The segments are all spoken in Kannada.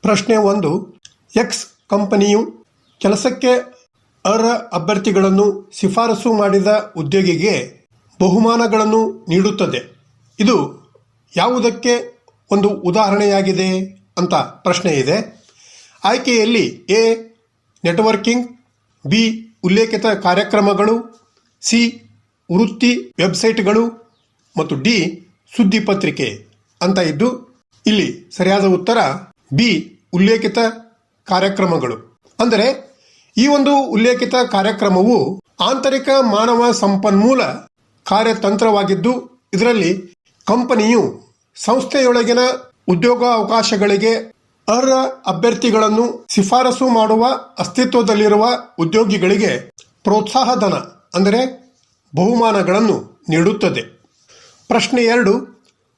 ಪ್ರಶ್ನೆ 1. ಎಕ್ಸ್ ಕಂಪನಿಯು ಕೆಲಸಕ್ಕೆ ಅರ್ಹ ಅಭ್ಯರ್ಥಿಗಳನ್ನು ಶಿಫಾರಸು ಮಾಡಿದ ಉದ್ಯೋಗಿಗೆ ಬಹುಮಾನಗಳನ್ನು ನೀಡುತ್ತದೆ. ಇದು ಯಾವುದಕ್ಕೆ ಒಂದು ಉದಾಹರಣೆಯಾಗಿದೆ ಅಂತ ಪ್ರಶ್ನೆ ಇದೆ. ಆಯ್ಕೆಯಲ್ಲಿ ಎ ನೆಟ್ವರ್ಕಿಂಗ್, ಬಿ ಉಲ್ಲೇಖಿತ ಕಾರ್ಯಕ್ರಮಗಳು, ಸಿ ವೃತ್ತಿ ವೆಬ್ಸೈಟ್ಗಳು ಮತ್ತು ಡಿ ಸುದ್ದಿ ಪತ್ರಿಕೆ ಅಂತ ಇದ್ದು ಇಲ್ಲಿ ಸರಿಯಾದ ಉತ್ತರ ಬಿ ಉಲ್ಲೇಖಿತ ಕಾರ್ಯಕ್ರಮಗಳು. ಅಂದರೆ ಈ ಒಂದು ಉಲ್ಲೇಖಿತ ಕಾರ್ಯಕ್ರಮವು ಆಂತರಿಕ ಮಾನವ ಸಂಪನ್ಮೂಲ ಕಾರ್ಯತಂತ್ರವಾಗಿದ್ದು ಇದರಲ್ಲಿ ಕಂಪನಿಯು ಸಂಸ್ಥೆಯೊಳಗಿನ ಉದ್ಯೋಗಾವಕಾಶಗಳಿಗೆ ಅರ್ಹ ಅಭ್ಯರ್ಥಿಗಳನ್ನು ಶಿಫಾರಸು ಮಾಡುವ ಅಸ್ತಿತ್ವದಲ್ಲಿರುವ ಉದ್ಯೋಗಿಗಳಿಗೆ ಪ್ರೋತ್ಸಾಹಧನ ಅಂದರೆ ಬಹುಮಾನಗಳನ್ನು ನೀಡುತ್ತದೆ. ಪ್ರಶ್ನೆ 2.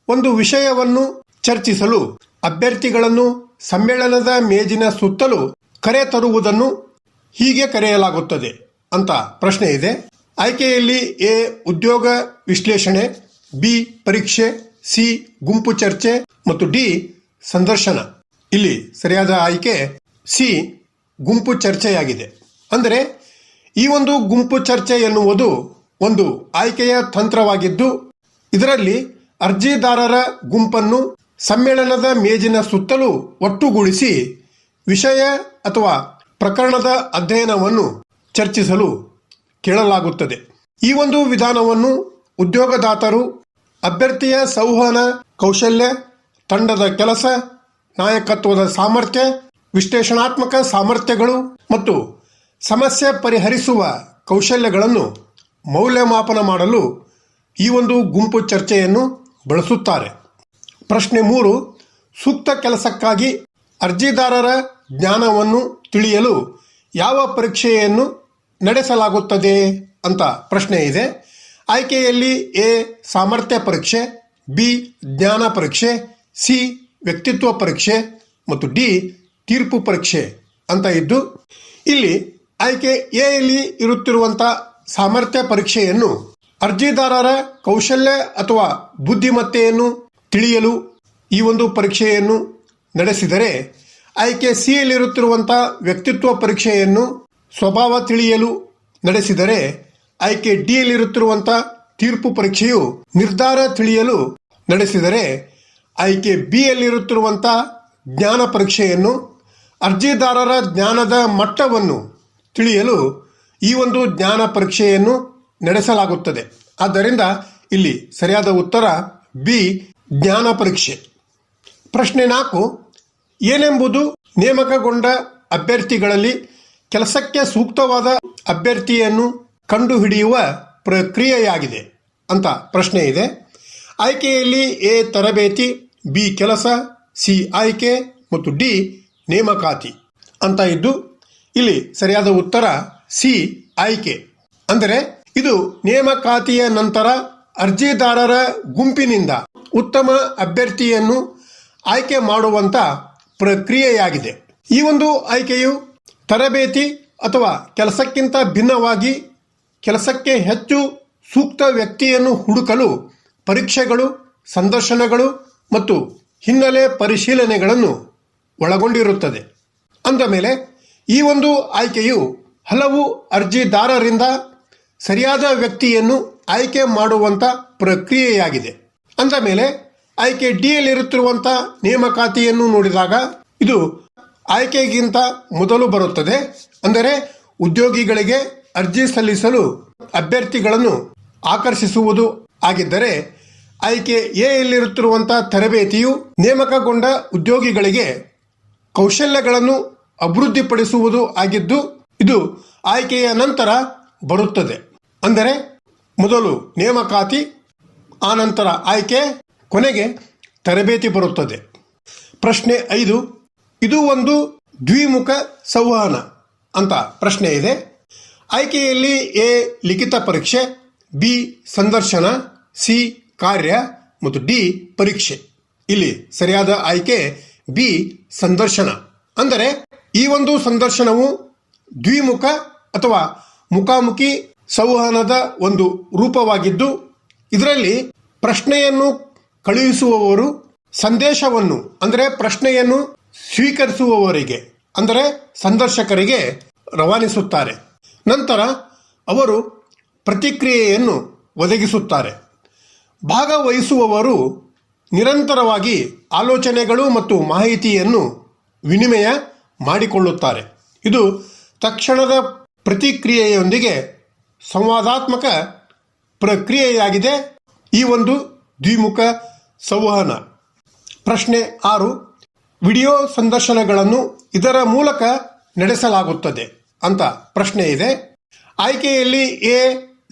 ಒಂದು ವಿಷಯವನ್ನು ಚರ್ಚಿಸಲು ಅಭ್ಯರ್ಥಿಗಳನ್ನು ಸಮ್ಮೇಳನದ ಮೇಜಿನ ಸುತ್ತಲೂ ಕರೆ ತರುವುದನ್ನು ಹೀಗೆ ಕರೆಯಲಾಗುತ್ತದೆ ಅಂತ ಪ್ರಶ್ನೆ ಇದೆ. ಆಯ್ಕೆಯಲ್ಲಿ ಎ ಉದ್ಯೋಗ ವಿಶ್ಲೇಷಣೆ, ಬಿ ಪರೀಕ್ಷೆ, ಸಿ ಗುಂಪು ಚರ್ಚೆ ಮತ್ತು ಡಿ ಸಂದರ್ಶನ. ಇಲ್ಲಿ ಸರಿಯಾದ ಆಯ್ಕೆ ಸಿ ಗುಂಪು ಚರ್ಚೆಯಾಗಿದೆ. ಅಂದರೆ ಈ ಒಂದು ಗುಂಪು ಚರ್ಚೆ ಎನ್ನುವುದು ಒಂದು ಆಯ್ಕೆಯ ತಂತ್ರವಾಗಿದ್ದು ಇದರಲ್ಲಿ ಅರ್ಜಿದಾರರ ಗುಂಪನ್ನು ಸಮ್ಮೇಳನದ ಮೇಜಿನ ಸುತ್ತಲೂ ಒಟ್ಟುಗೂಡಿಸಿ ವಿಷಯ ಅಥವಾ ಪ್ರಕರಣದ ಅಧ್ಯಯನವನ್ನು ಚರ್ಚಿಸಲು ಕೇಳಲಾಗುತ್ತದೆ. ಈ ಒಂದು ವಿಧಾನವನ್ನು ಉದ್ಯೋಗದಾತರು ಅಭ್ಯರ್ಥಿಯ ಸಂವಹನ ಕೌಶಲ್ಯ, ತಂಡದ ಕೆಲಸ, ನಾಯಕತ್ವದ ಸಾಮರ್ಥ್ಯ, ವಿಶ್ಲೇಷಣಾತ್ಮಕ ಸಾಮರ್ಥ್ಯಗಳು ಮತ್ತು ಸಮಸ್ಯೆ ಪರಿಹರಿಸುವ ಕೌಶಲ್ಯಗಳನ್ನು ಮೌಲ್ಯಮಾಪನ ಮಾಡಲು ಈ ಒಂದು ಗುಂಪು ಚರ್ಚೆಯನ್ನು ಬಳಸುತ್ತಾರೆ. ಪ್ರಶ್ನೆ 3. ಸೂಕ್ತ ಕೆಲಸಕ್ಕಾಗಿ ಅರ್ಜಿದಾರರ ಜ್ಞಾನವನ್ನು ತಿಳಿಯಲು ಯಾವ ಪರೀಕ್ಷೆಯನ್ನು ನಡೆಸಲಾಗುತ್ತದೆ ಅಂತ ಪ್ರಶ್ನೆ ಇದೆ. ಆಯ್ಕೆಯಲ್ಲಿ ಎ ಸಾಮರ್ಥ್ಯ ಪರೀಕ್ಷೆ, ಬಿ ಜ್ಞಾನ ಪರೀಕ್ಷೆ, ಸಿ ವ್ಯಕ್ತಿತ್ವ ಪರೀಕ್ಷೆ ಮತ್ತು ಡಿ ತೀರ್ಪು ಪರೀಕ್ಷೆ ಅಂತ ಇದ್ದು ಇಲ್ಲಿ ಆಯ್ಕೆ ಎ ಯಲ್ಲಿ ಇರುತ್ತಿರುವಂಥ ಸಾಮರ್ಥ್ಯ ಪರೀಕ್ಷೆಯನ್ನು ಅರ್ಜಿದಾರರ ಕೌಶಲ್ಯ ಅಥವಾ ಬುದ್ಧಿಮತ್ತೆಯನ್ನು ತಿಳಿಯಲು ಈ ಒಂದು ಪರೀಕ್ಷೆಯನ್ನು ನಡೆಸಿದರೆ, ಆಯ್ಕೆ ಸಿ ಯಲ್ಲಿರುತ್ತಿರುವಂಥ ವ್ಯಕ್ತಿತ್ವ ಪರೀಕ್ಷೆಯನ್ನು ಸ್ವಭಾವ ತಿಳಿಯಲು ನಡೆಸಿದರೆ, ಆಯ್ಕೆ ಡಿ ಯಲ್ಲಿರುತ್ತಿರುವಂಥ ತೀರ್ಪು ಪರೀಕ್ಷೆಯು ನಿರ್ಧಾರ ತಿಳಿಯಲು ನಡೆಸಿದರೆ, ಆಯ್ಕೆ ಬಿ ಯಲ್ಲಿರುತ್ತಿರುವಂಥ ಜ್ಞಾನ ಪರೀಕ್ಷೆಯನ್ನು ಅರ್ಜಿದಾರರ ಜ್ಞಾನದ ಮಟ್ಟವನ್ನು ತಿಳಿಯಲು ಈ ಒಂದು ಜ್ಞಾನ ಪರೀಕ್ಷೆಯನ್ನು ನಡೆಸಲಾಗುತ್ತದೆ. ಆದ್ದರಿಂದ ಇಲ್ಲಿ ಸರಿಯಾದ ಉತ್ತರ ಬಿ ಜ್ಞಾನ ಪರೀಕ್ಷೆ. ಪ್ರಶ್ನೆ 4. ಏನೆಂಬುದು ನೇಮಕಗೊಂಡ ಅಭ್ಯರ್ಥಿಗಳಲ್ಲಿ ಕೆಲಸಕ್ಕೆ ಸೂಕ್ತವಾದ ಅಭ್ಯರ್ಥಿಯನ್ನು ಕಂಡುಹಿಡಿಯುವ ಪ್ರಕ್ರಿಯೆಯಾಗಿದೆ ಅಂತ ಪ್ರಶ್ನೆ ಇದೆ. ಆಯ್ಕೆಯಲ್ಲಿ ಎ ತರಬೇತಿ, ಬಿ ಕೆಲಸ, ಸಿ ಆಯ್ಕೆ ಮತ್ತು ಡಿ ನೇಮಕಾತಿ ಅಂತ ಇದ್ದು ಇಲ್ಲಿ ಸರಿಯಾದ ಉತ್ತರ ಸಿ ಆಯ್ಕೆ. ಅಂದರೆ ಇದು ನೇಮಕಾತಿಯ ನಂತರ ಅರ್ಜಿದಾರರ ಗುಂಪಿನಿಂದ ಉತ್ತಮ ಅಭ್ಯರ್ಥಿಯನ್ನು ಆಯ್ಕೆ ಮಾಡುವಂಥ ಪ್ರಕ್ರಿಯೆಯಾಗಿದೆ. ಈ ಒಂದು ಆಯ್ಕೆಯು ತರಬೇತಿ ಅಥವಾ ಕೆಲಸಕ್ಕಿಂತ ಭಿನ್ನವಾಗಿ ಕೆಲಸಕ್ಕೆ ಹೆಚ್ಚು ಸೂಕ್ತ ವ್ಯಕ್ತಿಯನ್ನು ಹುಡುಕಲು ಪರೀಕ್ಷೆಗಳು, ಸಂದರ್ಶನಗಳು ಮತ್ತು ಹಿನ್ನೆಲೆ ಪರಿಶೀಲನೆಗಳನ್ನು ಒಳಗೊಂಡಿರುತ್ತದೆ. ಅಂದ ಮೇಲೆ ಈ ಒಂದು ಆಯ್ಕೆಯು ಹಲವು ಅರ್ಜಿದಾರರಿಂದ ಸರಿಯಾದ ವ್ಯಕ್ತಿಯನ್ನು ಆಯ್ಕೆ ಮಾಡುವಂಥ ಪ್ರಕ್ರಿಯೆಯಾಗಿದೆ. ಅಂದ ಮೇಲೆ ಆಯ್ಕೆ ಡಿ ಯಲ್ಲಿರುತ್ತಿರುವಂಥ ನೇಮಕಾತಿಯನ್ನು ನೋಡಿದಾಗ ಇದು ಆಯ್ಕೆಗಿಂತ ಮೊದಲು ಬರುತ್ತದೆ. ಅಂದರೆ ಉದ್ಯೋಗಿಗಳಿಗೆ ಅರ್ಜಿ ಸಲ್ಲಿಸಲು ಅಭ್ಯರ್ಥಿಗಳನ್ನು ಆಕರ್ಷಿಸುವುದು ಆಗಿದ್ದರೆ, ಆಯ್ಕೆ ಎ ಯಲ್ಲಿರುತ್ತಿರುವಂಥ ತರಬೇತಿಯು ನೇಮಕಗೊಂಡ ಉದ್ಯೋಗಿಗಳಿಗೆ ಕೌಶಲ್ಯಗಳನ್ನು ಅಭಿವೃದ್ಧಿಪಡಿಸುವುದು ಆಗಿದ್ದು ಇದು ಆಯ್ಕೆಯ ನಂತರ ಬರುತ್ತದೆ. ಅಂದರೆ ಮೊದಲು ನೇಮಕಾತಿ, ಆನಂತರ ಆಯ್ಕೆ, ಕೊನೆಗೆ ತರಬೇತಿ ಬರುತ್ತದೆ. ಪ್ರಶ್ನೆ 5. ಇದು ಒಂದು ದ್ವಿಮುಖ ಸಂವಹನ ಅಂತ ಪ್ರಶ್ನೆ ಇದೆ. ಆಯ್ಕೆಯಲ್ಲಿ ಎ ಲಿಖಿತ ಪರೀಕ್ಷೆ, ಬಿ ಸಂದರ್ಶನ, ಸಿ ಕಾರ್ಯ ಮತ್ತು ಡಿ ಪರೀಕ್ಷೆ. ಇಲ್ಲಿ ಸರಿಯಾದ ಆಯ್ಕೆ ಬಿ ಸಂದರ್ಶನ. ಅಂದರೆ ಈ ಒಂದು ಸಂದರ್ಶನವು ದ್ವಿಮುಖ ಅಥವಾ ಮುಖಾಮುಖಿ ಸಂವಹನದ ಒಂದು ರೂಪವಾಗಿದ್ದು ಇದರಲ್ಲಿ ಪ್ರಶ್ನೆಯನ್ನು ಕಳುಹಿಸುವವರು ಸಂದೇಶವನ್ನು ಅಂದರೆ ಪ್ರಶ್ನೆಯನ್ನು ಸ್ವೀಕರಿಸುವವರಿಗೆ ಅಂದರೆ ಸಂದರ್ಶಕರಿಗೆ ರವಾನಿಸುತ್ತಾರೆ. ನಂತರ ಅವರು ಪ್ರತಿಕ್ರಿಯೆಯನ್ನು ಒದಗಿಸುತ್ತಾರೆ. ಭಾಗವಹಿಸುವವರು ನಿರಂತರವಾಗಿ ಆಲೋಚನೆಗಳು ಮತ್ತು ಮಾಹಿತಿಯನ್ನು ವಿನಿಮಯ ಮಾಡಿಕೊಳ್ಳುತ್ತಾರೆ. ಇದು ತಕ್ಷಣದ ಪ್ರತಿಕ್ರಿಯೆಯೊಂದಿಗೆ ಸಂವಾದಾತ್ಮಕ ಪ್ರಕ್ರಿಯೆಯಾಗಿದೆ. ಈ ಒಂದು ದ್ವಿಮುಖ ಸಂವಹನ. ಪ್ರಶ್ನೆ 6. ವಿಡಿಯೋ ಸಂದರ್ಶನಗಳನ್ನು ಇದರ ಮೂಲಕ ನಡೆಸಲಾಗುತ್ತದೆ ಅಂತ ಪ್ರಶ್ನೆ ಇದೆ. ಆಯ್ಕೆಯಲ್ಲಿ A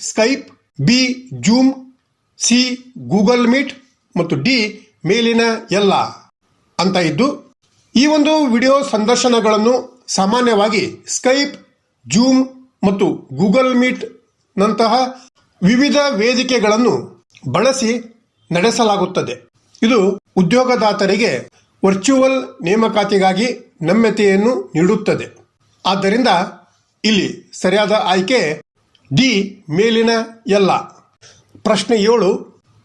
Skype, B zoom, C Google meet ಮತ್ತು ಡಿ ಮೇಲಿನ ಎಲ್ಲ ಅಂತ ಇದ್ದು, ಈ ಒಂದು ವಿಡಿಯೋ ಸಂದರ್ಶನಗಳನ್ನು ಸಾಮಾನ್ಯವಾಗಿ ಸ್ಕೈಪ್, ಜೂಮ್ ಮತ್ತು ಗೂಗಲ್ ಮೀಟ್ ನಂತಹ ವಿವಿಧ ವೇದಿಕೆಗಳನ್ನು ಬಳಸಿ ನಡೆಸಲಾಗುತ್ತದೆ. ಇದು ಉದ್ಯೋಗದಾತರಿಗೆ ವರ್ಚುವಲ್ ನೇಮಕಾತಿಗಾಗಿ ನಮ್ಯತೆಯನ್ನು ನೀಡುತ್ತದೆ. ಆದ್ದರಿಂದ ಇಲ್ಲಿ ಸರಿಯಾದ ಆಯ್ಕೆ ಡಿ ಮೇಲಿನ ಎಲ್ಲ. ಪ್ರಶ್ನೆ 7.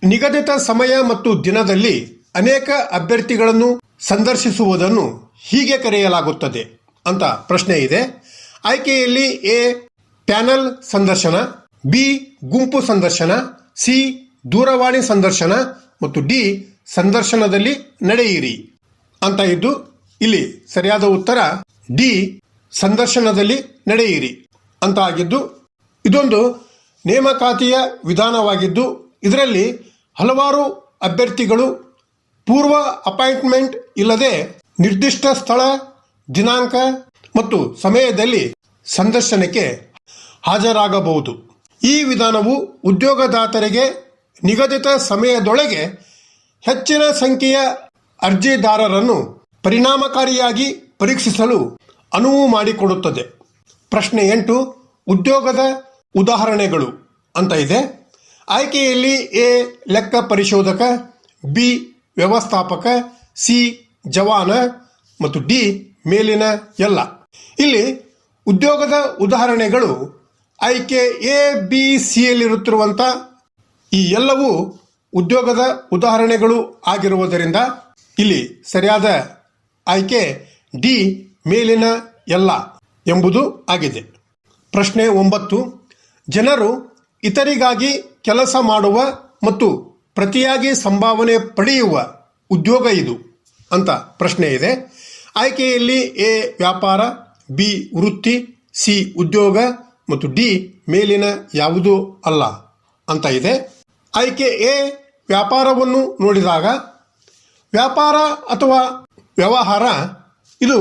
ನಿಗದಿತ ಸಮಯ ಮತ್ತು ದಿನದಲ್ಲಿ ಅನೇಕ ಅಭ್ಯರ್ಥಿಗಳನ್ನು ಸಂದರ್ಶಿಸುವುದನ್ನು ಹೀಗೆ ಕರೆಯಲಾಗುತ್ತದೆ ಅಂತ ಪ್ರಶ್ನೆ ಇದೆ. ಆಯ್ಕೆಯಲ್ಲಿ ಎ ಪ್ಯಾನಲ್ ಸಂದರ್ಶನ, ಬಿ ಗುಂಪು ಸಂದರ್ಶನ, ಸಿ ದೂರವಾಣಿ ಸಂದರ್ಶನ ಮತ್ತು ಡಿ ಸಂದರ್ಶನದಲ್ಲಿ ನಡೆಯಿರಿ ಅಂತ ಇದ್ದು, ಇಲ್ಲಿ ಸರಿಯಾದ ಉತ್ತರ ಡಿ ಸಂದರ್ಶನದಲ್ಲಿ ನಡೆಯಿರಿ ಅಂತ ಆಗಿದ್ದು, ಇದೊಂದು ನೇಮಕಾತಿಯ ವಿಧಾನವಾಗಿದ್ದು ಇದರಲ್ಲಿ ಹಲವಾರು ಅಭ್ಯರ್ಥಿಗಳು ಪೂರ್ವ ಅಪಾಯಿಂಟ್ಮೆಂಟ್ ಇಲ್ಲದೆ ನಿರ್ದಿಷ್ಟ ಸ್ಥಳ, ದಿನಾಂಕ ಮತ್ತು ಸಮಯದಲ್ಲಿ ಸಂದರ್ಶನಕ್ಕೆ ಹಾಜರಾಗಬಹುದು. ಈ ವಿಧಾನವು ಉದ್ಯೋಗದಾತರಿಗೆ ನಿಗದಿತ ಸಮಯದೊಳಗೆ ಹೆಚ್ಚಿನ ಸಂಖ್ಯೆಯ ಅರ್ಜಿದಾರರನ್ನು ಪರಿಣಾಮಕಾರಿಯಾಗಿ ಪರೀಕ್ಷಿಸಲು ಅನುವು ಮಾಡಿಕೊಡುತ್ತದೆ. ಪ್ರಶ್ನೆ 8. ಉದ್ಯೋಗದ ಉದಾಹರಣೆಗಳು ಅಂತ ಇದೆ. ಆಯ್ಕೆಯಲ್ಲಿ ಎ ಲೆಕ್ಕ ಪರಿಶೋಧಕ, ಬಿ ವ್ಯವಸ್ಥಾಪಕ, ಸಿ ಜವಾನ ಮತ್ತು ಡಿ ಮೇಲಿನ ಎಲ್ಲ. ಇಲ್ಲಿ ಉದ್ಯೋಗದ ಉದಾಹರಣೆಗಳು ಆಯ್ಕೆ ಎ ಬಿ ಸಿಯಲ್ಲಿರುತ್ತಿರುವಂಥ ಈ ಎಲ್ಲವೂ ಉದ್ಯೋಗದ ಉದಾಹರಣೆಗಳು ಆಗಿರುವುದರಿಂದ ಇಲ್ಲಿ ಸರಿಯಾದ ಆಯ್ಕೆ ಡಿ ಮೇಲಿನ ಎಲ್ಲ ಎಂಬುದು ಆಗಿದೆ. ಪ್ರಶ್ನೆ 9. ಜನರು ಇತರಿಗಾಗಿ ಕೆಲಸ ಮಾಡುವ ಮತ್ತು ಪ್ರತಿಯಾಗಿ ಸಂಭಾವನೆ ಪಡೆಯುವ ಉದ್ಯೋಗ ಇದು ಅಂತ ಪ್ರಶ್ನೆ ಇದೆ. ಆಯ್ಕೆಯಲ್ಲಿ ಎ ವ್ಯಾಪಾರ, ಬಿ ವೃತ್ತಿ, ಸಿ ಉದ್ಯೋಗ ಮತ್ತು ಡಿ ಮೇಲಿನ ಯಾವುದೂ ಅಲ್ಲ ಅಂತ ಇದೆ. ಆಯ್ಕೆ ಎ ವ್ಯಾಪಾರವನ್ನು ನೋಡಿದಾಗ ವ್ಯಾಪಾರ ಅಥವಾ ವ್ಯವಹಾರ ಇದು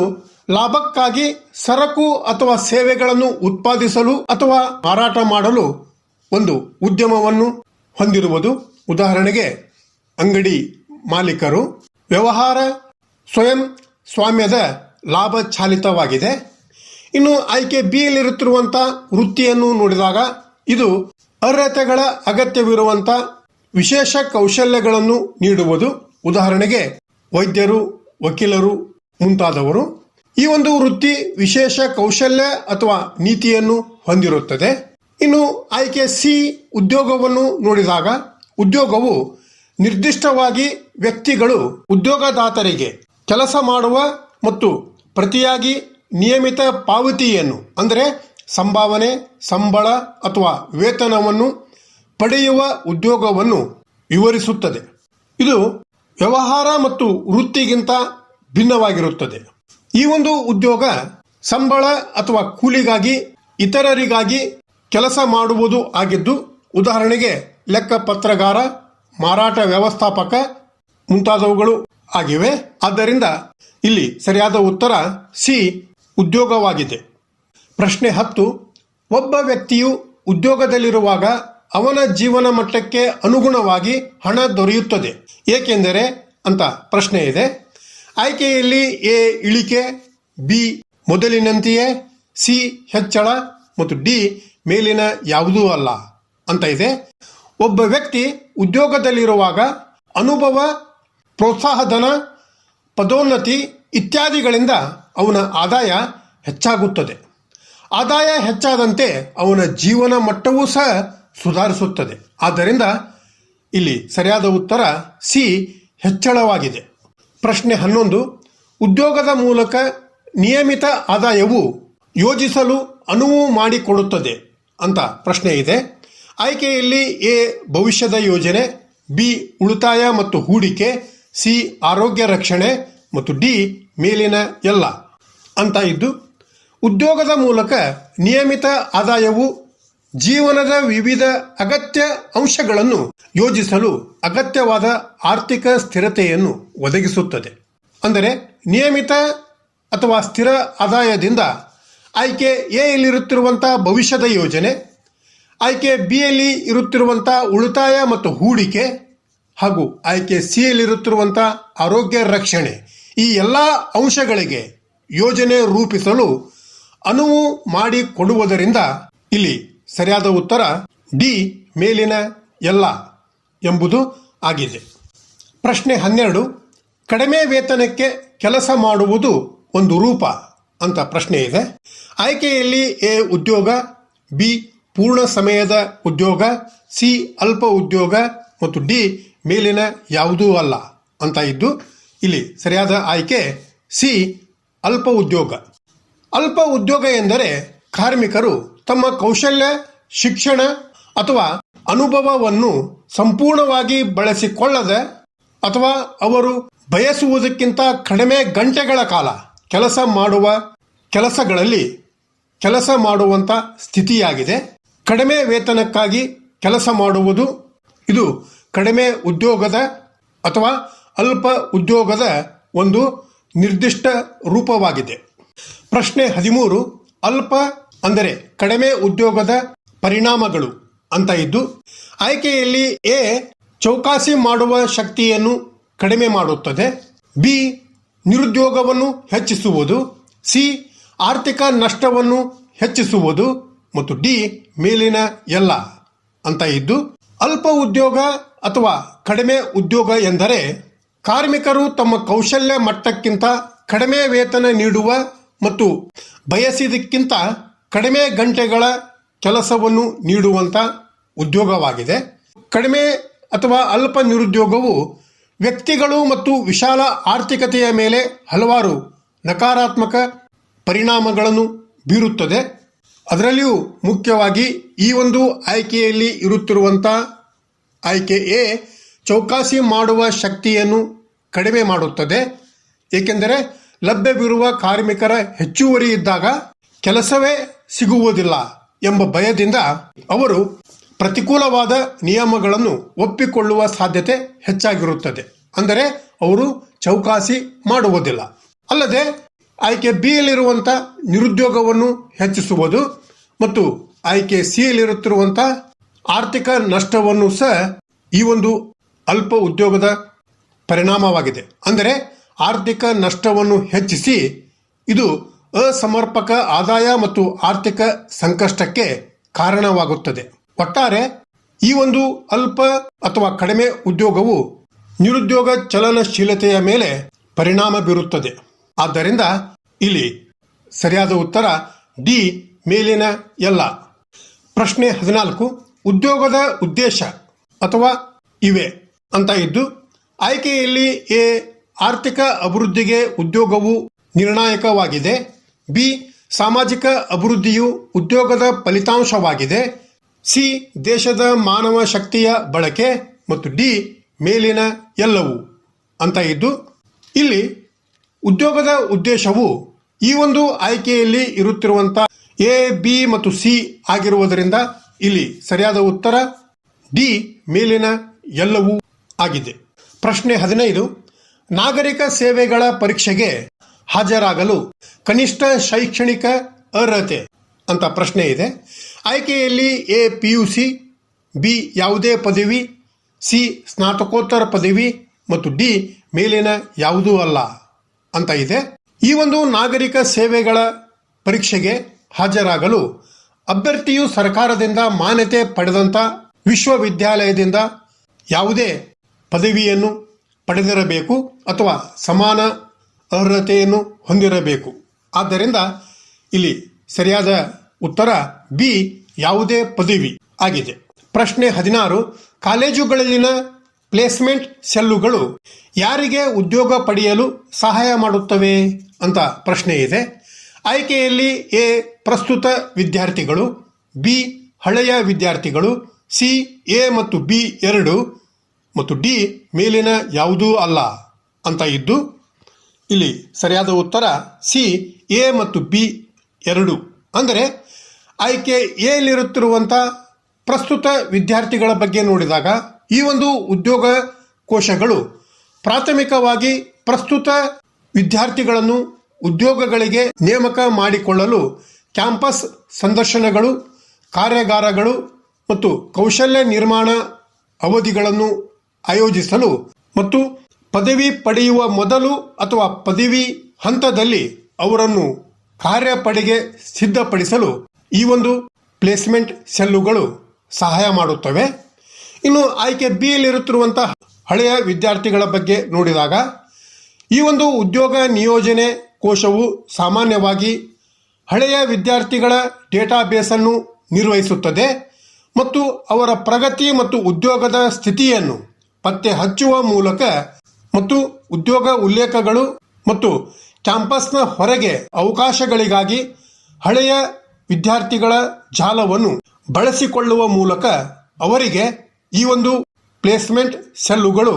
ಲಾಭಕ್ಕಾಗಿ ಸರಕು ಅಥವಾ ಸೇವೆಗಳನ್ನು ಉತ್ಪಾದಿಸಲು ಅಥವಾ ಮಾರಾಟ ಮಾಡಲು ಒಂದು ಉದ್ಯಮವನ್ನು ಹೊಂದಿರುವುದು. ಉದಾಹರಣೆಗೆ ಅಂಗಡಿ ಮಾಲೀಕರು. ವ್ಯವಹಾರ ಸ್ವಯಂ ಸ್ವಾಮ್ಯದ ಲಾಭ ಚಾಲಿತವಾಗಿದೆ. ಇನ್ನು ಆಯ್ಕೆ ಬಿ ಯಲ್ಲಿರುತ್ತಿರುವಂಥ ವೃತ್ತಿಯನ್ನು ನೋಡಿದಾಗ ಇದು ಅರ್ಹತೆಗಳ ಅಗತ್ಯವಿರುವಂಥ ವಿಶೇಷ ಕೌಶಲ್ಯಗಳನ್ನು ನೀಡುವುದು. ಉದಾಹರಣೆಗೆ ವೈದ್ಯರು, ವಕೀಲರು ಮುಂತಾದವರು. ಈ ಒಂದು ವೃತ್ತಿ ವಿಶೇಷ ಕೌಶಲ್ಯ ಅಥವಾ ನೀತಿಯನ್ನು ಹೊಂದಿರುತ್ತದೆ. ಇನ್ನು ಆಯ್ಕೆ ಸಿ ಉದ್ಯೋಗವನ್ನು ನೋಡಿದಾಗ ಉದ್ಯೋಗವು ನಿರ್ದಿಷ್ಟವಾಗಿ ವ್ಯಕ್ತಿಗಳು ಉದ್ಯೋಗದಾತರಿಗೆ ಕೆಲಸ ಮಾಡುವ ಮತ್ತು ಪ್ರತಿಯಾಗಿ ನಿಯಮಿತ ಪಾವತಿಯನ್ನು ಅಂದರೆ ಸಂಭಾವನೆ, ಸಂಬಳ ಅಥವಾ ವೇತನವನ್ನು ಪಡೆಯುವ ಉದ್ಯೋಗವನ್ನು ವಿವರಿಸುತ್ತದೆ. ಇದು ವ್ಯವಹಾರ ಮತ್ತು ವೃತ್ತಿಗಿಂತ ಭಿನ್ನವಾಗಿರುತ್ತದೆ. ಈ ಒಂದು ಉದ್ಯೋಗ ಸಂಬಳ ಅಥವಾ ಕೂಲಿಗಾಗಿ ಇತರರಿಗಾಗಿ ಕೆಲಸ ಮಾಡುವುದು ಆಗಿದ್ದು, ಉದಾಹರಣೆಗೆ ಲೆಕ್ಕಪತ್ರಗಾರ, ಮಾರಾಟ ವ್ಯವಸ್ಥಾಪಕ ಮುಂತಾದವುಗಳು ಆಗಿವೆ. ಆದ್ದರಿಂದ ಇಲ್ಲಿ ಸರಿಯಾದ ಉತ್ತರ ಸಿ ಉದ್ಯೋಗವಾಗಿದೆ. ಪ್ರಶ್ನೆ 10. ಒಬ್ಬ ವ್ಯಕ್ತಿಯು ಉದ್ಯೋಗದಲ್ಲಿರುವಾಗ ಅವನ ಜೀವನ ಮಟ್ಟಕ್ಕೆ ಅನುಗುಣವಾಗಿ ಹಣ ದೊರೆಯುತ್ತದೆ ಏಕೆಂದರೆ ಅಂತ ಪ್ರಶ್ನೆ ಇದೆ. ಆಯ್ಕೆಯಲ್ಲಿ ಎ ಇಳಿಕೆ, ಬಿ ಮೊದಲಿನಂತೆಯೇ, ಸಿ ಹೆಚ್ಚಳ ಮತ್ತು ಡಿ ಮೇಲಿನ ಯಾವುದೂ ಅಲ್ಲ ಅಂತ ಇದೆ. ಒಬ್ಬ ವ್ಯಕ್ತಿ ಉದ್ಯೋಗದಲ್ಲಿರುವಾಗ ಅನುಭವ, ಪ್ರೋತ್ಸಾಹಧನ, ಪದೋನ್ನತಿ ಇತ್ಯಾದಿಗಳಿಂದ ಅವನ ಆದಾಯ ಹೆಚ್ಚಾಗುತ್ತದೆ. ಆದಾಯ ಹೆಚ್ಚಾದಂತೆ ಅವನ ಜೀವನ ಮಟ್ಟವೂ ಸಹ ಸುಧಾರಿಸುತ್ತದೆ. ಆದ್ದರಿಂದ ಇಲ್ಲಿ ಸರಿಯಾದ ಉತ್ತರ ಸಿ ಹೆಚ್ಚಳವಾಗಿದೆ. ಪ್ರಶ್ನೆ 11. ಉದ್ಯೋಗದ ಮೂಲಕ ನಿಯಮಿತ ಆದಾಯವು ಯೋಜಿಸಲು ಅನುವು ಮಾಡಿಕೊಡುತ್ತದೆ ಅಂತ ಪ್ರಶ್ನೆ ಇದೆ. ಆಯ್ಕೆಯಲ್ಲಿ ಎ ಭವಿಷ್ಯದ ಯೋಜನೆ, ಬಿ ಉಳಿತಾಯ ಮತ್ತು ಹೂಡಿಕೆ, ಸಿ ಆರೋಗ್ಯ ರಕ್ಷಣೆ ಮತ್ತು ಡಿ ಮೇಲಿನ ಎಲ್ಲ ಅಂತ ಇದ್ದು, ಉದ್ಯೋಗದ ಮೂಲಕ ನಿಯಮಿತ ಆದಾಯವು ಜೀವನದ ವಿವಿಧ ಅಗತ್ಯ ಅಂಶಗಳನ್ನು ಯೋಜಿಸಲು ಅಗತ್ಯವಾದ ಆರ್ಥಿಕ ಸ್ಥಿರತೆಯನ್ನು ಒದಗಿಸುತ್ತದೆ. ಅಂದರೆ ನಿಯಮಿತ ಅಥವಾ ಸ್ಥಿರ ಆದಾಯದಿಂದ ಆಯ್ಕೆ ಎ ಯಲ್ಲಿರುತ್ತಿರುವಂಥ ಭವಿಷ್ಯದ ಯೋಜನೆ, ಆಯ್ಕೆ ಬಿ ಯಲ್ಲಿ ಇರುತ್ತಿರುವಂಥ ಉಳಿತಾಯ ಮತ್ತು ಹೂಡಿಕೆ ಹಾಗೂ ಆಯ್ಕೆ ಸಿ ಯಲ್ಲಿರುತ್ತಿರುವಂಥ ಆರೋಗ್ಯ ರಕ್ಷಣೆ, ಈ ಎಲ್ಲ ಅಂಶಗಳಿಗೆ ಯೋಜನೆ ರೂಪಿಸಲು ಅನುವು ಮಾಡಿಕೊಡುವುದರಿಂದ ಇಲ್ಲಿ ಸರಿಯಾದ ಉತ್ತರ ಡಿ ಮೇಲಿನ ಎಲ್ಲ ಎಂಬುದು ಆಗಿದೆ. ಪ್ರಶ್ನೆ 12, ಕಡಿಮೆ ವೇತನಕ್ಕೆ ಕೆಲಸ ಮಾಡುವುದು ಒಂದು ರೂಪ ಅಂತ ಪ್ರಶ್ನೆ ಇದೆ. ಆಯ್ಕೆಯಲ್ಲಿ ಎ ಉದ್ಯೋಗ, ಬಿ ಪೂರ್ಣ ಸಮಯದ ಉದ್ಯೋಗ, ಸಿ ಅಲ್ಪ ಉದ್ಯೋಗ ಮತ್ತು ಡಿ ಮೇಲಿನ ಯಾವುದೂ ಅಲ್ಲ ಅಂತ ಇದ್ದು, ಇಲ್ಲಿ ಸರಿಯಾದ ಆಯ್ಕೆ ಸಿ ಅಲ್ಪ ಉದ್ಯೋಗ. ಅಲ್ಪ ಉದ್ಯೋಗ ಎಂದರೆ ಕಾರ್ಮಿಕರು ತಮ್ಮ ಕೌಶಲ್ಯ, ಶಿಕ್ಷಣ ಅಥವಾ ಅನುಭವವನ್ನು ಸಂಪೂರ್ಣವಾಗಿ ಬಳಸಿಕೊಳ್ಳದೆ ಅಥವಾ ಅವರು ಬಯಸುವುದಕ್ಕಿಂತ ಕಡಿಮೆ ಗಂಟೆಗಳ ಕಾಲ ಕೆಲಸ ಮಾಡುವ ಕೆಲಸಗಳಲ್ಲಿ ಕೆಲಸ ಮಾಡುವಂಥ ಸ್ಥಿತಿಯಾಗಿದೆ. ಕಡಿಮೆ ವೇತನಕ್ಕಾಗಿ ಕೆಲಸ ಮಾಡುವುದು ಇದು ಕಡಿಮೆ ಉದ್ಯೋಗದ ಅಥವಾ ಅಲ್ಪ ಉದ್ಯೋಗದ ಒಂದು ನಿರ್ದಿಷ್ಟ ರೂಪವಾಗಿದೆ. ಪ್ರಶ್ನೆ 13, ಅಲ್ಪ ಅಂದರೆ ಕಡಿಮೆ ಉದ್ಯೋಗದ ಪರಿಣಾಮಗಳು ಅಂತ ಇದ್ದು, ಆಯ್ಕೆಯಲ್ಲಿ ಎ ಚೌಕಾಸಿ ಮಾಡುವ ಶಕ್ತಿಯನ್ನು ಕಡಿಮೆ ಮಾಡುತ್ತದೆ, ಬಿ ನಿರುದ್ಯೋಗವನ್ನು ಹೆಚ್ಚಿಸುವುದು, ಸಿ ಆರ್ಥಿಕ ನಷ್ಟವನ್ನು ಹೆಚ್ಚಿಸುವುದು ಮತ್ತು ಡಿ ಮೇಲಿನ ಎಲ್ಲ ಅಂತ ಇದ್ದು, ಅಲ್ಪ ಉದ್ಯೋಗ ಅಥವಾ ಕಡಿಮೆ ಉದ್ಯೋಗ ಎಂದರೆ ಕಾರ್ಮಿಕರು ತಮ್ಮ ಕೌಶಲ್ಯ ಮಟ್ಟಕ್ಕಿಂತ ಕಡಿಮೆ ವೇತನ ನೀಡುವ ಮತ್ತು ಬಯಸಿದಕ್ಕಿಂತ ಕಡಿಮೆ ಗಂಟೆಗಳ ಕೆಲಸವನ್ನು ನೀಡುವಂಥ ಉದ್ಯೋಗವಾಗಿದೆ. ಕಡಿಮೆ ಅಥವಾ ಅಲ್ಪ ನಿರುದ್ಯೋಗವು ವ್ಯಕ್ತಿಗಳು ಮತ್ತು ವಿಶಾಲ ಆರ್ಥಿಕತೆಯ ಮೇಲೆ ಹಲವಾರು ನಕಾರಾತ್ಮಕ ಪರಿಣಾಮಗಳನ್ನು ಬೀರುತ್ತದೆ. ಅದರಲ್ಲಿಯೂ ಮುಖ್ಯವಾಗಿ ಈ ಒಂದು ಆಯ್ಕೆಯಲ್ಲಿ ಇರುತ್ತಿರುವಂಥ ಆಯ್ಕೆ ಎ ಚೌಕಾಸಿ ಮಾಡುವ ಶಕ್ತಿಯನ್ನು ಕಡಿಮೆ ಮಾಡುತ್ತದೆ. ಏಕೆಂದರೆ ಲಭ್ಯವಿರುವ ಕಾರ್ಮಿಕರ ಹೆಚ್ಚುವರಿ ಇದ್ದಾಗ ಕೆಲಸವೇ ಸಿಗುವುದಿಲ್ಲ ಎಂಬ ಭಯದಿಂದ ಅವರು ಪ್ರತಿಕೂಲವಾದ ನಿಯಮಗಳನ್ನು ಒಪ್ಪಿಕೊಳ್ಳುವ ಸಾಧ್ಯತೆ ಹೆಚ್ಚಾಗಿರುತ್ತದೆ. ಅಂದರೆ ಅವರು ಚೌಕಾಸಿ ಮಾಡುವುದಿಲ್ಲ. ಅಲ್ಲದೆ ಆಯ್ಕೆ ಬಿ ಯಲ್ಲಿರುವಂಥ ನಿರುದ್ಯೋಗವನ್ನು ಹೆಚ್ಚಿಸುವುದು ಮತ್ತು ಆಯ್ಕೆ ಸಿ ಯಲ್ಲಿರುತ್ತಿರುವಂಥ ಆರ್ಥಿಕ ನಷ್ಟವನ್ನು ಸಹ ಈ ಒಂದು ಅಲ್ಪ ಉದ್ಯೋಗದ ಪರಿಣಾಮವಾಗಿದೆ. ಅಂದರೆ ಆರ್ಥಿಕ ನಷ್ಟವನ್ನು ಹೆಚ್ಚಿಸಿ ಇದು ಅಸಮರ್ಪಕ ಆದಾಯ ಮತ್ತು ಆರ್ಥಿಕ ಸಂಕಷ್ಟಕ್ಕೆ ಕಾರಣವಾಗುತ್ತದೆ. ಒಟ್ಟಾರೆ ಈ ಒಂದು ಅಲ್ಪ ಅಥವಾ ಕಡಿಮೆ ಉದ್ಯೋಗವು ನಿರುದ್ಯೋಗ ಚಲನಶೀಲತೆಯ ಮೇಲೆ ಪರಿಣಾಮ ಬೀರುತ್ತದೆ. ಆದ್ದರಿಂದ ಇಲ್ಲಿ ಸರಿಯಾದ ಉತ್ತರ ಡಿ ಮೇಲಿನ ಎಲ್ಲ. ಪ್ರಶ್ನೆ 14, ಉದ್ಯೋಗದ ಉದ್ದೇಶ ಅಥವಾ ಇವೆ ಅಂತ ಇದ್ದು, ಆಯ್ಕೆಯಲ್ಲಿ ಎ ಆರ್ಥಿಕ ಅಭಿವೃದ್ಧಿಗೆ ಉದ್ಯೋಗವು ನಿರ್ಣಾಯಕವಾಗಿದೆ, ಬಿ ಸಾಮಾಜಿಕ ಅಭಿವೃದ್ಧಿಯು ಉದ್ಯೋಗದ ಫಲಿತಾಂಶವಾಗಿದೆ, ಸಿ ದೇಶದ ಮಾನವ ಶಕ್ತಿಯ ಬಳಕೆ ಮತ್ತು ಡಿ ಮೇಲಿನ ಎಲ್ಲವೂ ಅಂತ ಇದ್ದು, ಇಲ್ಲಿ ಉದ್ಯೋಗದ ಉದ್ದೇಶವು ಈ ಒಂದು ಆಯ್ಕೆಯಲ್ಲಿ ಇರುತ್ತಿರುವಂಥ ಎ ಬಿ ಮತ್ತು ಸಿ ಆಗಿರುವುದರಿಂದ ಇಲ್ಲಿ ಸರಿಯಾದ ಉತ್ತರ ಡಿ ಮೇಲಿನ ಎಲ್ಲವೂ ಆಗಿದೆ. ಪ್ರಶ್ನೆ 15, ನಾಗರಿಕ ಸೇವೆಗಳ ಪರೀಕ್ಷೆಗೆ ಹಾಜರಾಗಲು ಕನಿಷ್ಠ ಶೈಕ್ಷಣಿಕ ಅರ್ಹತೆ ಅಂತ ಪ್ರಶ್ನೆ ಇದೆ. ಆಯ್ಕೆಯಲ್ಲಿ ಎ PUC, ಬಿ ಯಾವುದೇ ಪದವಿ, ಸಿ ಸ್ನಾತಕೋತ್ತರ ಪದವಿ ಮತ್ತು ಡಿ ಮೇಲಿನ ಯಾವುದೂ ಅಲ್ಲ ಅಂತ ಇದೆ. ಈ ಒಂದು ನಾಗರಿಕ ಸೇವೆಗಳ ಪರೀಕ್ಷೆಗೆ ಹಾಜರಾಗಲು ಅಭ್ಯರ್ಥಿಯು ಸರ್ಕಾರದಿಂದ ಮಾನ್ಯತೆ ಪಡೆದಂಥ ವಿಶ್ವವಿದ್ಯಾಲಯದಿಂದ ಯಾವುದೇ ಪದವಿಯನ್ನು ಪಡೆದಿರಬೇಕು ಅಥವಾ ಸಮಾನ ಅರ್ಹತೆಯನ್ನು ಹೊಂದಿರಬೇಕು. ಆದ್ದರಿಂದ ಇಲ್ಲಿ ಸರಿಯಾದ ಉತ್ತರ ಬಿ ಯಾವುದೇ ಪದವಿ ಆಗಿದೆ. ಪ್ರಶ್ನೆ 16, ಕಾಲೇಜುಗಳಲ್ಲಿನ ಪ್ಲೇಸ್ಮೆಂಟ್ ಸೆಲ್ಲುಗಳು ಯಾರಿಗೆ ಉದ್ಯೋಗ ಪಡೆಯಲು ಸಹಾಯ ಮಾಡುತ್ತವೆ ಅಂತ ಪ್ರಶ್ನೆ ಇದೆ. ಆಯ್ಕೆಯಲ್ಲಿ ಎ ಪ್ರಸ್ತುತ ವಿದ್ಯಾರ್ಥಿಗಳು, ಬಿ ಹಳೆಯ ವಿದ್ಯಾರ್ಥಿಗಳು, ಸಿ ಎ ಮತ್ತು ಬಿ ಎರಡು ಮತ್ತು ಡಿ ಮೇಲಿನ ಯಾವುದೂ ಅಲ್ಲ ಅಂತ ಇದ್ದು ಇಲ್ಲಿ ಸರಿಯಾದ ಉತ್ತರ ಸಿ ಎ ಮತ್ತು ಬಿ ಎರಡು. ಅಂದರೆ ಆಯ್ಕೆ ಎಲ್ಲಿರುತ್ತಿರುವಂಥ ಪ್ರಸ್ತುತ ವಿದ್ಯಾರ್ಥಿಗಳ ಬಗ್ಗೆ ನೋಡಿದಾಗ ಈ ಒಂದು ಉದ್ಯೋಗ ಕೋಶಗಳು ಪ್ರಾಥಮಿಕವಾಗಿ ಪ್ರಸ್ತುತ ವಿದ್ಯಾರ್ಥಿಗಳನ್ನು ಉದ್ಯೋಗಗಳಿಗೆ ನೇಮಕ ಮಾಡಿಕೊಳ್ಳಲು ಕ್ಯಾಂಪಸ್ ಸಂದರ್ಶನಗಳು, ಕಾರ್ಯಾಗಾರಗಳು ಮತ್ತು ಕೌಶಲ್ಯ ನಿರ್ಮಾಣ ಅವಧಿಗಳನ್ನು ಆಯೋಜಿಸಲು ಮತ್ತು ಪದವಿ ಪಡೆಯುವ ಮೊದಲು ಅಥವಾ ಪದವಿ ಹಂತದಲ್ಲಿ ಅವರನ್ನು ಕಾರ್ಯಪಡೆಗೆ ಸಿದ್ಧಪಡಿಸಲು ಈ ಒಂದು ಪ್ಲೇಸ್ಮೆಂಟ್ ಸೆಲ್ಲುಗಳು ಸಹಾಯ ಮಾಡುತ್ತವೆ. ಇನ್ನು ಆಯ್ಕೆ ಬಿ ಯಲ್ಲಿರುತ್ತಿರುವಂತಹ ಹಳೆಯ ವಿದ್ಯಾರ್ಥಿಗಳ ಬಗ್ಗೆ ನೋಡಿದಾಗ ಈ ಒಂದು ಉದ್ಯೋಗ ನಿಯೋಜನೆ ಕೋಶವು ಸಾಮಾನ್ಯವಾಗಿ ಹಳೆಯ ವಿದ್ಯಾರ್ಥಿಗಳ ಡೇಟಾಬೇಸನ್ನು ನಿರ್ವಹಿಸುತ್ತದೆ ಮತ್ತು ಅವರ ಪ್ರಗತಿ ಮತ್ತು ಉದ್ಯೋಗದ ಸ್ಥಿತಿಯನ್ನು ಪತ್ತೆ ಹಚ್ಚುವ ಮೂಲಕ ಮತ್ತು ಉದ್ಯೋಗ ಉಲ್ಲೇಖಗಳು ಮತ್ತು ಕ್ಯಾಂಪಸ್ನ ಹೊರಗೆ ಅವಕಾಶಗಳಿಗಾಗಿ ಹಳೆಯ ವಿದ್ಯಾರ್ಥಿಗಳ ಜಾಲವನ್ನು ಬಳಸಿಕೊಳ್ಳುವ ಮೂಲಕ ಅವರಿಗೆ ಈ ಒಂದು ಪ್ಲೇಸ್ಮೆಂಟ್ ಸೆಲ್ಲುಗಳು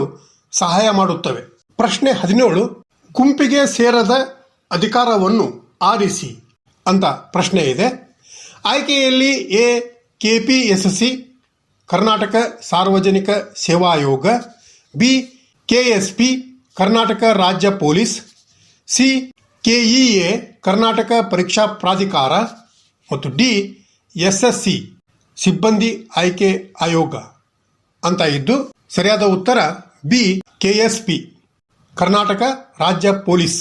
ಸಹಾಯ ಮಾಡುತ್ತವೆ. ಪ್ರಶ್ನೆ 17, ಗುಂಪಿಗೆ ಸೇರದ ಅಧಿಕಾರವನ್ನು ಆರಿಸಿ ಅಂತ ಪ್ರಶ್ನೆ ಇದೆ. ಆಯ್ಕೆಯಲ್ಲಿ ಎ ಕೆಪಿಎಸ್ಸಿ ಕರ್ನಾಟಕ ಸಾರ್ವಜನಿಕ ಸೇವಾ ಆಯೋಗ, ಬಿ ಕೆಎಸ್ಪಿ ಕರ್ನಾಟಕ ರಾಜ್ಯ ಪೊಲೀಸ್, ಸಿ ಕೆಇಎ ಕರ್ನಾಟಕ ಪರೀಕ್ಷಾ ಪ್ರಾಧಿಕಾರ ಮತ್ತು ಡಿ ಎಸ್ಎಸ್ಸಿ ಸಿಬ್ಬಂದಿ ಆಯ್ಕೆ ಆಯೋಗ ಅಂತ ಇದ್ದು ಸರಿಯಾದ ಉತ್ತರ ಬಿ ಕೆಎಸ್ಪಿ ಕರ್ನಾಟಕ ರಾಜ್ಯ ಪೊಲೀಸ್.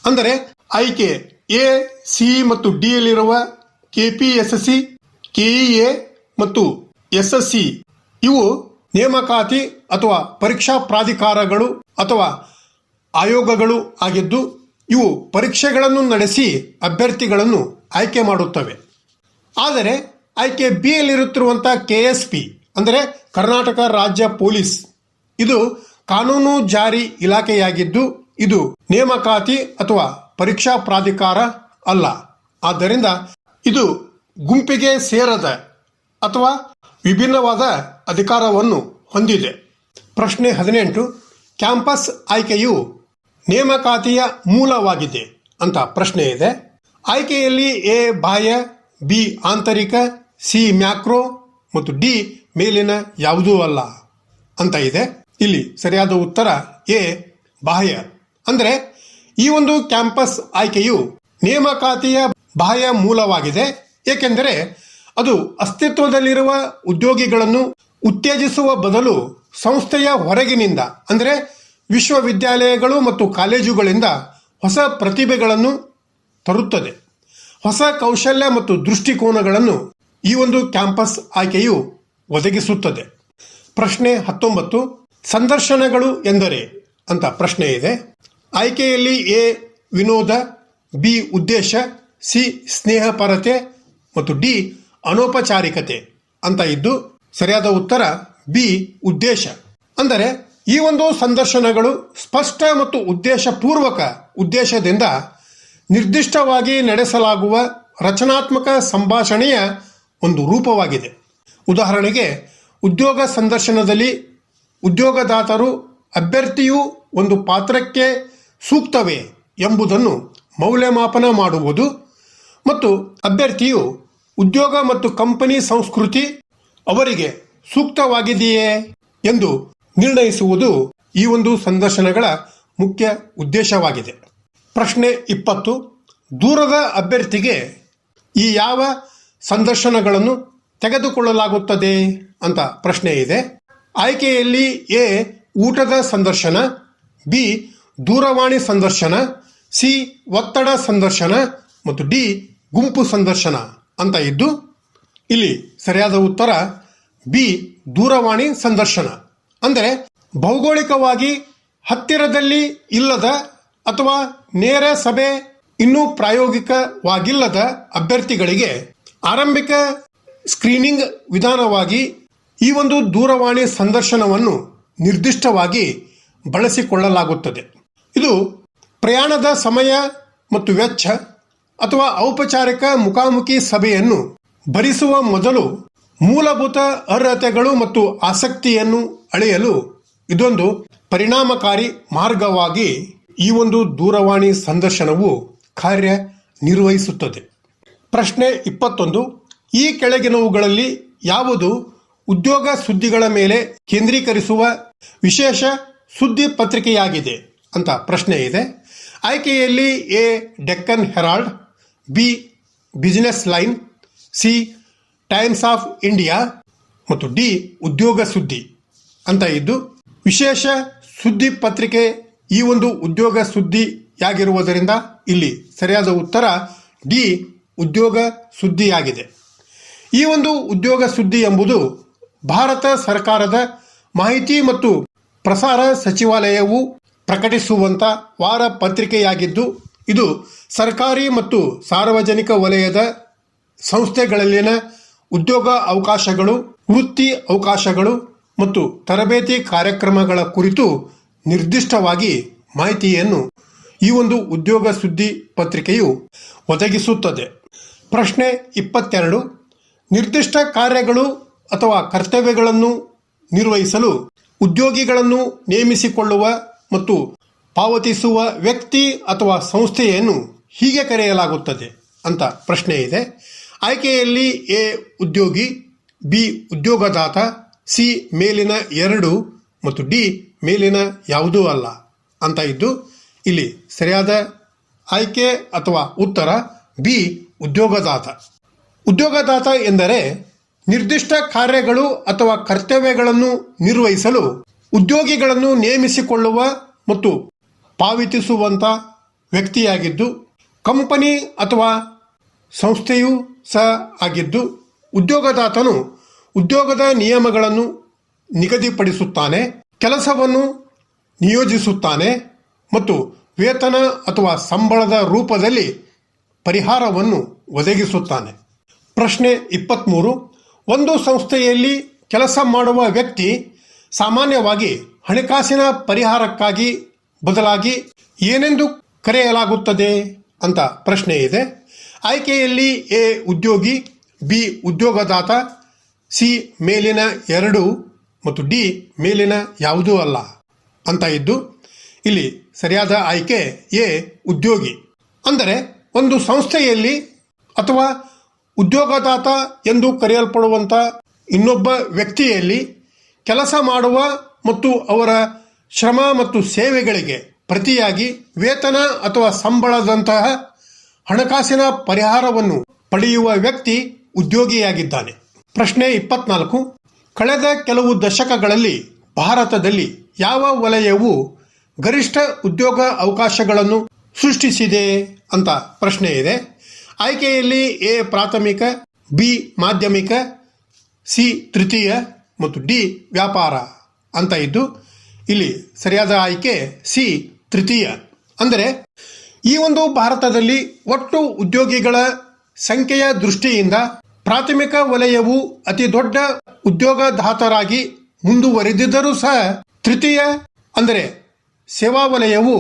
ಅಂದರೆ ಆಯ್ಕೆ ಎ, ಸಿ ಮತ್ತು ಡಿ ಯಲ್ಲಿರುವ ಕೆಪಿಎಸ್ಸಿ, ಕೆಇಎ ಮತ್ತು ಎಸ್ಎಸ್ಸಿ ಇವು ನೇಮಕಾತಿ ಅಥವಾ ಪರೀಕ್ಷಾ ಪ್ರಾಧಿಕಾರಗಳು ಅಥವಾ ಆಯೋಗಗಳು ಆಗಿದ್ದು ಇವು ಪರೀಕ್ಷೆಗಳನ್ನು ನಡೆಸಿ ಅಭ್ಯರ್ಥಿಗಳನ್ನು ಆಯ್ಕೆ ಮಾಡುತ್ತವೆ. ಆದರೆ ಆಯ್ಕೆ ಬಿ ಯಲ್ಲಿರುತ್ತಿರುವಂಥ ಕೆಎಸ್ಪಿ ಅಂದರೆ ಕರ್ನಾಟಕ ರಾಜ್ಯ ಪೊಲೀಸ್ ಇದು ಕಾನೂನು ಜಾರಿ ಇಲಾಖೆಯಾಗಿದ್ದು ಇದು ನೇಮಕಾತಿ ಅಥವಾ ಪರೀಕ್ಷಾ ಪ್ರಾಧಿಕಾರ ಅಲ್ಲ. ಆದ್ದರಿಂದ ಇದು ಗುಂಪಿಗೆ ಸೇರದ ಅಥವಾ ವಿಭಿನ್ನವಾದ ಅಧಿಕಾರವನ್ನು ಹೊಂದಿದೆ. ಪ್ರಶ್ನೆ 18, ಕ್ಯಾಂಪಸ್ ಆಯ್ಕೆಯು ನೇಮಕಾತಿಯ ಮೂಲವಾಗಿದೆ ಅಂತ ಪ್ರಶ್ನೆ ಇದೆ. ಆಯ್ಕೆಯಲ್ಲಿ ಎ ಬಾಹ್ಯ, ಬಿ ಆಂತರಿಕ, ಸಿ ಮ್ಯಾಕ್ರೋ ಮತ್ತು ಡಿ ಮೇಲಿನ ಯಾವುದೂ ಅಲ್ಲ ಅಂತ ಇದೆ. ಇಲ್ಲಿ ಸರಿಯಾದ ಉತ್ತರ ಎ ಬಾಹ್ಯ. ಅಂದರೆ ಈ ಒಂದು ಕ್ಯಾಂಪಸ್ ಆಯ್ಕೆಯು ನೇಮಕಾತಿಯ ಬಾಹ್ಯ ಮೂಲವಾಗಿದೆ. ಏಕೆಂದರೆ ಅದು ಅಸ್ತಿತ್ವದಲ್ಲಿರುವ ಉದ್ಯೋಗಿಗಳನ್ನು ಉತ್ತೇಜಿಸುವ ಬದಲು ಸಂಸ್ಥೆಯ ಹೊರಗಿನಿಂದ ಅಂದರೆ ವಿಶ್ವವಿದ್ಯಾಲಯಗಳು ಮತ್ತು ಕಾಲೇಜುಗಳಿಂದ ಹೊಸ ಪ್ರತಿಭೆಗಳನ್ನು ತರುತ್ತದೆ. ಹೊಸ ಕೌಶಲ್ಯ ಮತ್ತು ದೃಷ್ಟಿಕೋನಗಳನ್ನು ಈ ಒಂದು ಕ್ಯಾಂಪಸ್ ಆಯ್ಕೆಯು ಒದಗಿಸುತ್ತದೆ. ಪ್ರಶ್ನೆ 19, ಸಂದರ್ಶನಗಳು ಎಂದರೆ ಅಂತ ಪ್ರಶ್ನೆ ಇದೆ. ಆಯ್ಕೆಯಲ್ಲಿ ಎ ವಿನೋದ, ಬಿ ಉದ್ದೇಶ, ಸಿ ಸ್ನೇಹಪರತೆ ಮತ್ತು ಡಿ ಅನೌಪಚಾರಿಕತೆ ಅಂತ ಇದ್ದು ಸರಿಯಾದ ಉತ್ತರ ಬಿ ಉದ್ದೇಶ. ಅಂದರೆ ಈ ಒಂದು ಸಂದರ್ಶನಗಳು ಸ್ಪಷ್ಟ ಮತ್ತು ಉದ್ದೇಶಪೂರ್ವಕ ಉದ್ದೇಶದಿಂದ ನಿರ್ದಿಷ್ಟವಾಗಿ ನಡೆಸಲಾಗುವ ರಚನಾತ್ಮಕ ಸಂಭಾಷಣೆಯ ಒಂದು ರೂಪವಾಗಿದೆ. ಉದಾಹರಣೆಗೆ ಉದ್ಯೋಗ ಸಂದರ್ಶನದಲ್ಲಿ ಉದ್ಯೋಗದಾತರು ಅಭ್ಯರ್ಥಿಯು ಒಂದು ಪಾತ್ರಕ್ಕೆ ಸೂಕ್ತವೇ ಎಂಬುದನ್ನು ಮೌಲ್ಯಮಾಪನ ಮಾಡುವುದು ಮತ್ತು ಅಭ್ಯರ್ಥಿಯು ಉದ್ಯೋಗ ಮತ್ತು ಕಂಪನಿ ಸಂಸ್ಕೃತಿ ಅವರಿಗೆ ಸೂಕ್ತವಾಗಿದೆಯೇ ಎಂದು ನಿರ್ಣಯಿಸುವುದು ಈ ಒಂದು ಸಂದರ್ಶನಗಳ ಮುಖ್ಯ ಉದ್ದೇಶವಾಗಿದೆ. ಪ್ರಶ್ನೆ 20, ದೂರದ ಅಭ್ಯರ್ಥಿಗೆ ಈ ಯಾವ ಸಂದರ್ಶನಗಳನ್ನು ತೆಗೆದುಕೊಳ್ಳಲಾಗುತ್ತದೆ ಅಂತ ಪ್ರಶ್ನೆ ಇದೆ. ಆಯ್ಕೆಯಲ್ಲಿ ಎ ಊಟದ ಸಂದರ್ಶನ, ಬಿ ದೂರವಾಣಿ ಸಂದರ್ಶನ, ಸಿ ಒತ್ತಡ ಸಂದರ್ಶನ ಮತ್ತು ಡಿ ಗುಂಪು ಸಂದರ್ಶನ ಅಂತ ಇದ್ದು ಇಲ್ಲಿ ಸರಿಯಾದ ಉತ್ತರ ಬಿ ದೂರವಾಣಿ ಸಂದರ್ಶನ. ಅಂದರೆ ಭೌಗೋಳಿಕವಾಗಿ ಹತ್ತಿರದಲ್ಲಿ ಇಲ್ಲದ ಅಥವಾ ನೇರ ಸಭೆ ಇನ್ನೂ ಪ್ರಾಯೋಗಿಕವಾಗಿಲ್ಲದ ಅಭ್ಯರ್ಥಿಗಳಿಗೆ ಆರಂಭಿಕ ಸ್ಕ್ರೀನಿಂಗ್ ವಿಧಾನವಾಗಿ ಈ ಒಂದು ದೂರವಾಣಿ ಸಂದರ್ಶನವನ್ನು ನಿರ್ದಿಷ್ಟವಾಗಿ ಬಳಸಿಕೊಳ್ಳಲಾಗುತ್ತದೆ. ಇದು ಪ್ರಯಾಣದ ಸಮಯ ಮತ್ತು ವೆಚ್ಚ ಅಥವಾ ಔಪಚಾರಿಕ ಮುಖಾಮುಖಿ ಸಭೆಯನ್ನು ಭರಿಸುವ ಮೊದಲು ಮೂಲಭೂತ ಅರ್ಹತೆಗಳು ಮತ್ತು ಆಸಕ್ತಿಯನ್ನು ಅಳೆಯಲು ಇದೊಂದು ಪರಿಣಾಮಕಾರಿ ಮಾರ್ಗವಾಗಿ ಈ ಒಂದು ದೂರವಾಣಿ ಸಂದರ್ಶನವು ಕಾರ್ಯನಿರ್ವಹಿಸುತ್ತದೆ. ಪ್ರಶ್ನೆ 21. ಈ ಕೆಳಗಿನವುಗಳಲ್ಲಿ ಯಾವುದು ಉದ್ಯೋಗ ಸುದ್ದಿಗಳ ಮೇಲೆ ಕೇಂದ್ರೀಕರಿಸುವ ವಿಶೇಷ ಸುದ್ದಿ ಪತ್ರಿಕೆಯಾಗಿದೆ ಅಂತ ಪ್ರಶ್ನೆ ಇದೆ. ಆಯ್ಕೆಯಲ್ಲಿ A Deccan Herald, B Business Line, C Times of India ಮತ್ತು ಡಿ ಉದ್ಯೋಗ ಸುದ್ದಿ ಅಂತ ಇದ್ದು, ವಿಶೇಷ ಸುದ್ದಿ ಪತ್ರಿಕೆ ಈ ಒಂದು ಉದ್ಯೋಗ ಸುದ್ದಿಯಾಗಿರುವುದರಿಂದ ಇಲ್ಲಿ ಸರಿಯಾದ ಉತ್ತರ ಡಿ ಉದ್ಯೋಗ ಸುದ್ದಿಯಾಗಿದೆ. ಈ ಒಂದು ಉದ್ಯೋಗ ಸುದ್ದಿ ಎಂಬುದು ಭಾರತ ಸರ್ಕಾರದ ಮಾಹಿತಿ ಮತ್ತು ಪ್ರಸಾರ ಸಚಿವಾಲಯವು ಪ್ರಕಟಿಸುವಂತ ವಾರ ಪತ್ರಿಕೆಯಾಗಿದ್ದು, ಇದು ಸರ್ಕಾರಿ ಮತ್ತು ಸಾರ್ವಜನಿಕ ವಲಯದ ಸಂಸ್ಥೆಗಳಲ್ಲಿನ ಉದ್ಯೋಗ ಅವಕಾಶಗಳು, ವೃತ್ತಿ ಅವಕಾಶಗಳು ಮತ್ತು ತರಬೇತಿ ಕಾರ್ಯಕ್ರಮಗಳ ಕುರಿತು ನಿರ್ದಿಷ್ಟವಾಗಿ ಮಾಹಿತಿಯನ್ನು ಈ ಒಂದು ಉದ್ಯೋಗ ಸುದ್ದಿ ಪತ್ರಿಕೆಯು ಒದಗಿಸುತ್ತದೆ. ಪ್ರಶ್ನೆ 22. ನಿರ್ದಿಷ್ಟ ಕಾರ್ಯಗಳು ಅಥವಾ ಕರ್ತವ್ಯಗಳನ್ನು ನಿರ್ವಹಿಸಲು ಉದ್ಯೋಗಿಗಳನ್ನು ನೇಮಿಸಿಕೊಳ್ಳುವ ಮತ್ತು ಪಾವತಿಸುವ ವ್ಯಕ್ತಿ ಅಥವಾ ಸಂಸ್ಥೆಯನ್ನು ಹೀಗೆ ಕರೆಯಲಾಗುತ್ತದೆ ಅಂತ ಪ್ರಶ್ನೆ ಇದೆ. ಆಯ್ಕೆಯಲ್ಲಿ ಎ ಉದ್ಯೋಗಿ, ಬಿ ಉದ್ಯೋಗದಾತ, ಸಿ ಮೇಲಿನ 2 ಮತ್ತು ಡಿ ಮೇಲಿನ ಯಾವುದೂ ಅಲ್ಲ ಅಂತ ಇದ್ದು, ಇಲ್ಲಿ ಸರಿಯಾದ ಆಯ್ಕೆ ಅಥವಾ ಉತ್ತರ ಬಿ ಉದ್ಯೋಗದಾತ. ಉದ್ಯೋಗದಾತ ಎಂದರೆ ನಿರ್ದಿಷ್ಟ ಕಾರ್ಯಗಳು ಅಥವಾ ಕರ್ತವ್ಯಗಳನ್ನು ನಿರ್ವಹಿಸಲು ಉದ್ಯೋಗಿಗಳನ್ನು ನೇಮಿಸಿಕೊಳ್ಳುವ ಮತ್ತು ಪಾವತಿಸುವಂತ ವ್ಯಕ್ತಿಯಾಗಿದ್ದು, ಕಂಪನಿ ಅಥವಾ ಸಂಸ್ಥೆಯೂ ಸಹ ಆಗಿದ್ದು, ಉದ್ಯೋಗದಾತನು ಉದ್ಯೋಗದ ನಿಯಮಗಳನ್ನು ನಿಗದಿಪಡಿಸುತ್ತಾನೆ, ಕೆಲಸವನ್ನು ನಿಯೋಜಿಸುತ್ತಾನೆ ಮತ್ತು ವೇತನ ಅಥವಾ ಸಂಬಳದ ರೂಪದಲ್ಲಿ ಪರಿಹಾರವನ್ನು ಒದಗಿಸುತ್ತಾನೆ. ಪ್ರಶ್ನೆ 23. ಒಂದು ಸಂಸ್ಥೆಯಲ್ಲಿ ಕೆಲಸ ಮಾಡುವ ವ್ಯಕ್ತಿ ಸಾಮಾನ್ಯವಾಗಿ ಹಣಕಾಸಿನ ಪರಿಹಾರಕ್ಕಾಗಿ ಬದಲಾಗಿ ಏನೆಂದು ಕರೆಯಲಾಗುತ್ತದೆ ಅಂತ ಪ್ರಶ್ನೆ ಇದೆ. ಆಯ್ಕೆಯಲ್ಲಿ ಎ ಉದ್ಯೋಗಿ, ಬಿ ಉದ್ಯೋಗದಾತ, ಸಿ ಮೇಲಿನ 2 ಮತ್ತು ಡಿ ಮೇಲಿನ ಯಾವುದೂ ಅಲ್ಲ ಅಂತ ಇದ್ದು, ಇಲ್ಲಿ ಸರಿಯಾದ ಆಯ್ಕೆ ಎ ಉದ್ಯೋಗಿ. ಅಂದರೆ ಒಂದು ಸಂಸ್ಥೆಯಲ್ಲಿ ಅಥವಾ ಉದ್ಯೋಗದಾತ ಎಂದು ಕರೆಯಲ್ಪಡುವಂಥ ಇನ್ನೊಬ್ಬ ವ್ಯಕ್ತಿಯಲ್ಲಿ ಕೆಲಸ ಮಾಡುವ ಮತ್ತು ಅವರ ಶ್ರಮ ಮತ್ತು ಸೇವೆಗಳಿಗೆ ಪ್ರತಿಯಾಗಿ ವೇತನ ಅಥವಾ ಸಂಬಳದಂತಹ ಹಣಕಾಸಿನ ಪರಿಹಾರವನ್ನು ಪಡೆಯುವ ವ್ಯಕ್ತಿ ಉದ್ಯೋಗಿಯಾಗಿದ್ದಾನೆ. ಪ್ರಶ್ನೆ 24. ಕಳೆದ ಕೆಲವು ದಶಕಗಳಲ್ಲಿ ಭಾರತದಲ್ಲಿ ಯಾವ ವಲಯವು ಗರಿಷ್ಠ ಉದ್ಯೋಗ ಅವಕಾಶಗಳನ್ನು ಸೃಷ್ಟಿಸಿದೆ ಅಂತ ಪ್ರಶ್ನೆ ಇದೆ. ಆಯ್ಕೆಯಲ್ಲಿ ಎ ಪ್ರಾಥಮಿಕ, ಬಿ ಮಾಧ್ಯಮಿಕ, ಸಿ ತೃತೀಯ ಮತ್ತು ಡಿ ವ್ಯಾಪಾರ ಅಂತ ಇದ್ದು, ಇಲ್ಲಿ ಸರಿಯಾದ ಆಯ್ಕೆ ಸಿ ತೃತೀಯ. ಅಂದರೆ ಈ ಒಂದು ಭಾರತದಲ್ಲಿ ಒಟ್ಟು ಉದ್ಯೋಗಿಗಳ ಸಂಖ್ಯೆಯ ದೃಷ್ಟಿಯಿಂದ ಪ್ರಾಥಮಿಕ ವಲಯವು ಅತಿ ದೊಡ್ಡ ಉದ್ಯೋಗದಾತರಾಗಿ ಮುಂದುವರೆದಿದ್ದರೂ ಸಹ ತೃತೀಯ ಅಂದರೆ ಸೇವಾ ವಲಯವು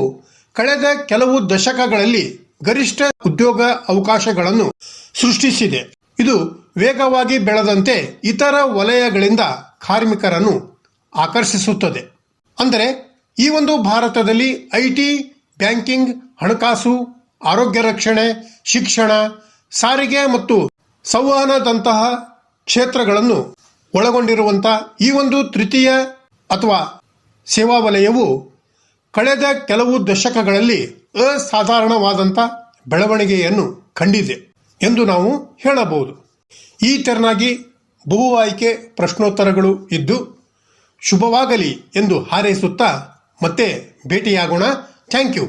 ಕಳೆದ ಕೆಲವು ದಶಕಗಳಲ್ಲಿ ಗರಿಷ್ಠ ಉದ್ಯೋಗ ಅವಕಾಶಗಳನ್ನು ಸೃಷ್ಟಿಸಿದೆ. ಇದು ವೇಗವಾಗಿ ಬೆಳೆದಂತೆ ಇತರ ವಲಯಗಳಿಂದ ಕಾರ್ಮಿಕರನ್ನು ಆಕರ್ಷಿಸುತ್ತದೆ. ಅಂದರೆ ಈ ಒಂದು ಭಾರತದಲ್ಲಿ ಐಟಿ, ಬ್ಯಾಂಕಿಂಗ್, ಹಣಕಾಸು, ಆರೋಗ್ಯ ರಕ್ಷಣೆ, ಶಿಕ್ಷಣ, ಸಾರಿಗೆ ಮತ್ತು ಸಂವಹನದಂತಹ ಕ್ಷೇತ್ರಗಳನ್ನು ಒಳಗೊಂಡಿರುವಂತಹ ಈ ಒಂದು ತೃತೀಯ ಅಥವಾ ಸೇವಾ ವಲಯವು ಕಳೆದ ಕೆಲವು ದಶಕಗಳಲ್ಲಿ ಅಸಾಧಾರಣವಾದಂಥ ಬೆಳವಣಿಗೆಯನ್ನು ಕಂಡಿದೆ ಎಂದು ನಾವು ಹೇಳಬಹುದು. ಈ ತೆರನಾಗಿ ಬಹು ಆಯ್ಕೆ ಪ್ರಶ್ನೋತ್ತರಗಳು ಇದ್ದು ಶುಭವಾಗಲಿ ಎಂದು ಹಾರೈಸುತ್ತಾ ಮತ್ತೆ ಭೇಟಿಯಾಗೋಣ. Thank you.